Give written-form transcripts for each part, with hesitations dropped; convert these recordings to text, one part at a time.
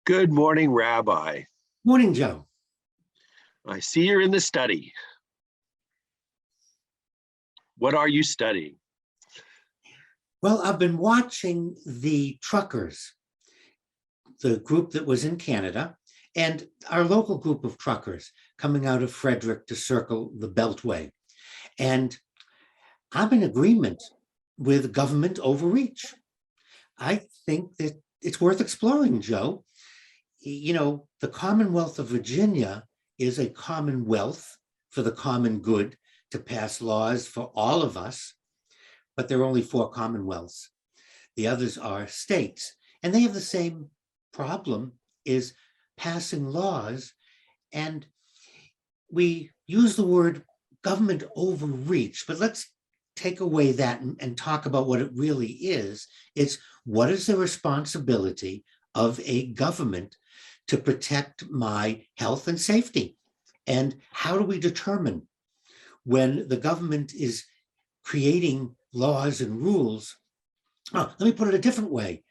Good morning, Rabbi. Morning, Joe. I see you're in the study. What are you studying? Well, I've been watching the truckers, the group that was in Canada, and our local group of truckers coming out of Frederick to circle the Beltway. And I'm in agreement with government overreach. I think that it's worth exploring, Joe. You know, the Commonwealth of Virginia is a commonwealth for the common good to pass laws for all of us, but there are only 4 commonwealths. The others are states, and they have the same problem, is passing laws. And we use the word government overreach, but let's take away that and talk about what it really is. It's what is the responsibility of a government to protect my health and safety? And how do we determine when the government is creating laws and rules? Let me put it a different way.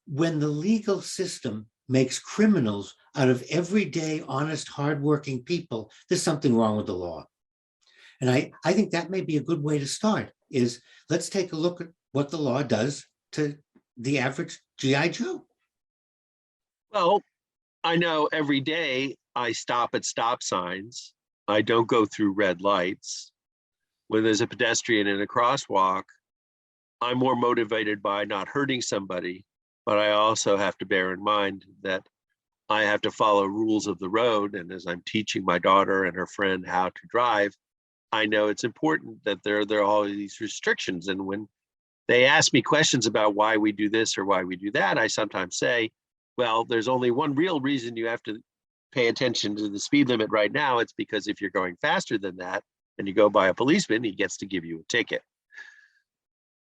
When the legal system makes criminals out of everyday, honest, hardworking people, there's something wrong with the law. And I think that may be a good way to start, is let's take a look at what the law does to the average GI Joe. Well, I know every day I stop at stop signs. I don't go through red lights. When there's a pedestrian in a crosswalk, I'm more motivated by not hurting somebody, but I also have to bear in mind that I have to follow rules of the road. And as I'm teaching my daughter and her friend how to drive, I know it's important that there are all these restrictions. And when they ask me questions about why we do this or why we do that, I sometimes say, well, there's only one real reason you have to pay attention to the speed limit right now. It's because if you're going faster than that and you go by a policeman, he gets to give you a ticket.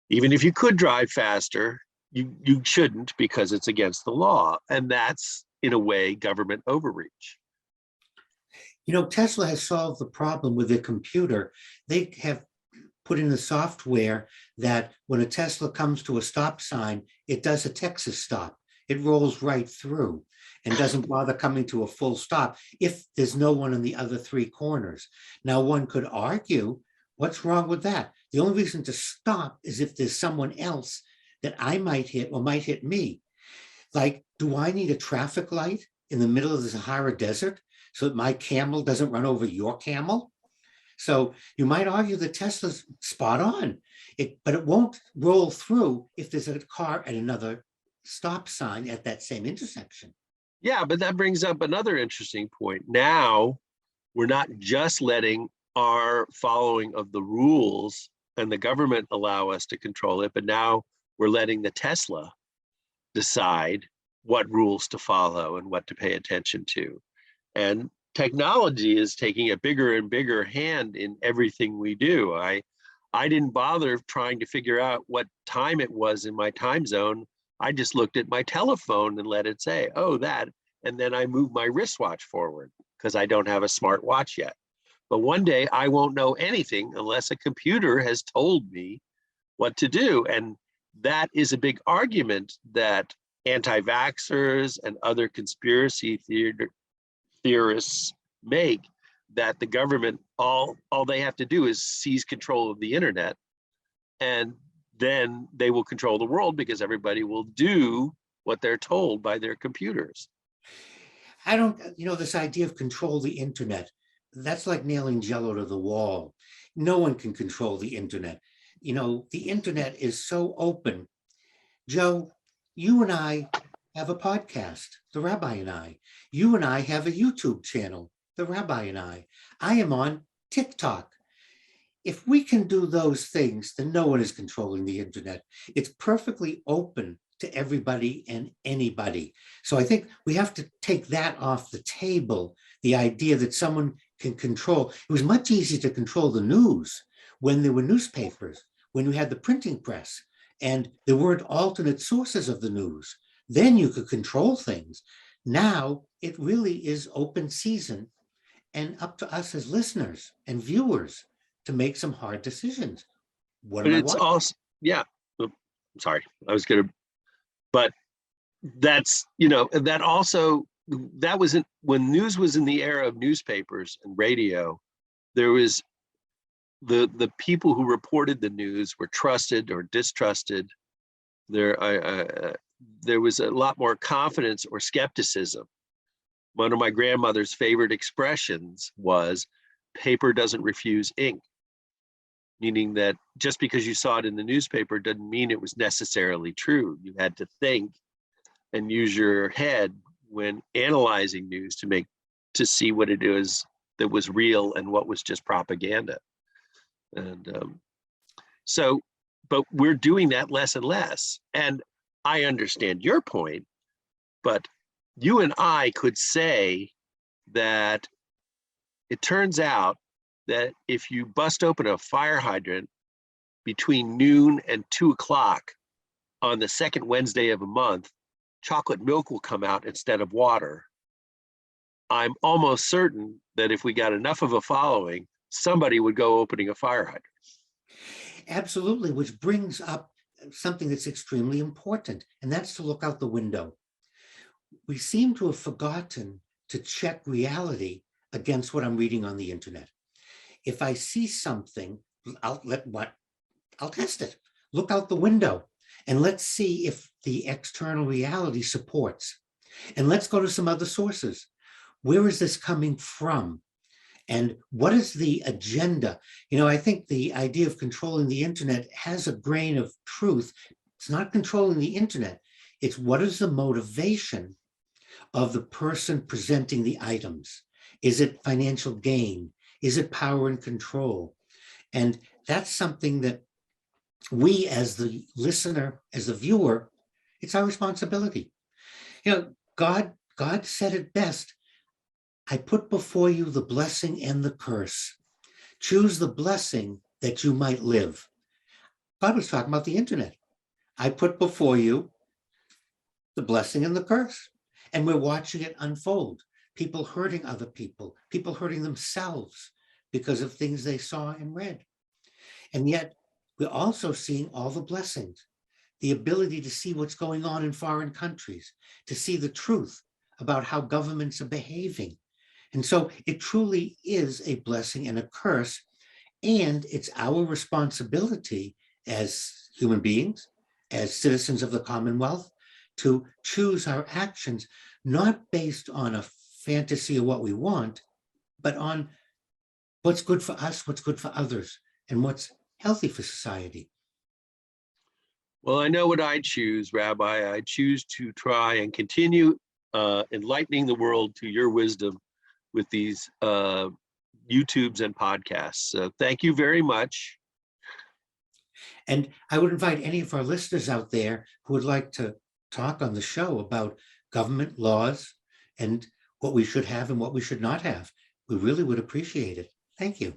Even if you could drive faster, you shouldn't, because it's against the law. And that's, in a way, government overreach. You know, Tesla has solved the problem with their computer. They have put in the software that when a Tesla comes to a stop sign, it does a Texas stop. It rolls right through and doesn't bother coming to a full stop if there's no one in the other 3 corners. Now, one could argue, what's wrong with that? The only reason to stop is if there's someone else that I might hit or might hit me. Like, do I need a traffic light in the middle of the Sahara Desert so that my camel doesn't run over your camel? So you might argue that Tesla's spot on, but it won't roll through if there's a car at another stop sign at that same intersection. Yeah, but that brings up another interesting point. Now, we're not just letting our following of the rules and the government allow us to control it, but now we're letting the Tesla decide what rules to follow and what to pay attention to. And technology is taking a bigger and bigger hand in everything we do. I didn't bother trying to figure out what time it was in my time zone. I just looked at my telephone and let it say, oh, that. And then I moved my wristwatch forward because I don't have a smart watch yet. But one day I won't know anything unless a computer has told me what to do. And that is a big argument that anti-vaxxers and other conspiracy theorists make, that the government, all they have to do is seize control of the internet, and then they will control the world because everybody will do what they're told by their computers. I don't, this idea of control the internet, that's like nailing Jello to the wall. No one can control the internet. The internet is so open. Joe, you and I have a podcast, The Rabbi and I. You and I have a YouTube channel, The Rabbi and I. I am on TikTok. If we can do those things, then no one is controlling the internet. It's perfectly open to everybody and anybody. So I think we have to take that off the table, the idea that someone can control. It was much easier to control the news when there were newspapers, when you had the printing press, and there weren't alternate sources of the news. Then you could control things. Now it really is open season and up to us as listeners and viewers to make some hard decisions. But it's also, yeah, sorry, but that's, that also, that was when news was in the era of newspapers and radio, there was the people who reported the news were trusted or distrusted. There was a lot more confidence or skepticism. One of my grandmother's favorite expressions was, paper doesn't refuse ink, meaning that just because you saw it in the newspaper doesn't mean it was necessarily true. You had to think and use your head when analyzing news to see what it is that was real and what was just propaganda. And but we're doing that less and less. And I understand your point, but you and I could say that it turns out that if you bust open a fire hydrant between noon and 2 o'clock on the second Wednesday of a month, chocolate milk will come out instead of water. I'm almost certain that if we got enough of a following, somebody would go opening a fire hydrant. Absolutely, which brings up something that's extremely important, and that's to look out the window. We seem to have forgotten to check reality against what I'm reading on the internet. If I see something, I'll test it. Look out the window and let's see if the external reality supports. And let's go to some other sources. Where is this coming from? And what is the agenda? I think the idea of controlling the internet has a grain of truth. It's not controlling the internet. It's what is the motivation of the person presenting the items? Is it financial gain? Is it power and control? And that's something that we, as the listener, as the viewer, it's our responsibility. God said it best. I put before you the blessing and the curse. Choose the blessing that you might live. God was talking about the internet. I put before you the blessing and the curse. And we're watching it unfold. People hurting other people hurting themselves because of things they saw and read. And yet we're also seeing all the blessings, the ability to see what's going on in foreign countries, to see the truth about how governments are behaving. And so it truly is a blessing and a curse. And it's our responsibility as human beings, as citizens of the Commonwealth, to choose our actions, not based on a fantasy of what we want, but on what's good for us, what's good for others, and what's healthy for society. Well, I know what I choose, Rabbi. I choose to try and continue enlightening the world to your wisdom with these YouTubes and podcasts. So thank you very much. And I would invite any of our listeners out there who would like to talk on the show about government laws and what we should have and what we should not have. We really would appreciate it. Thank you.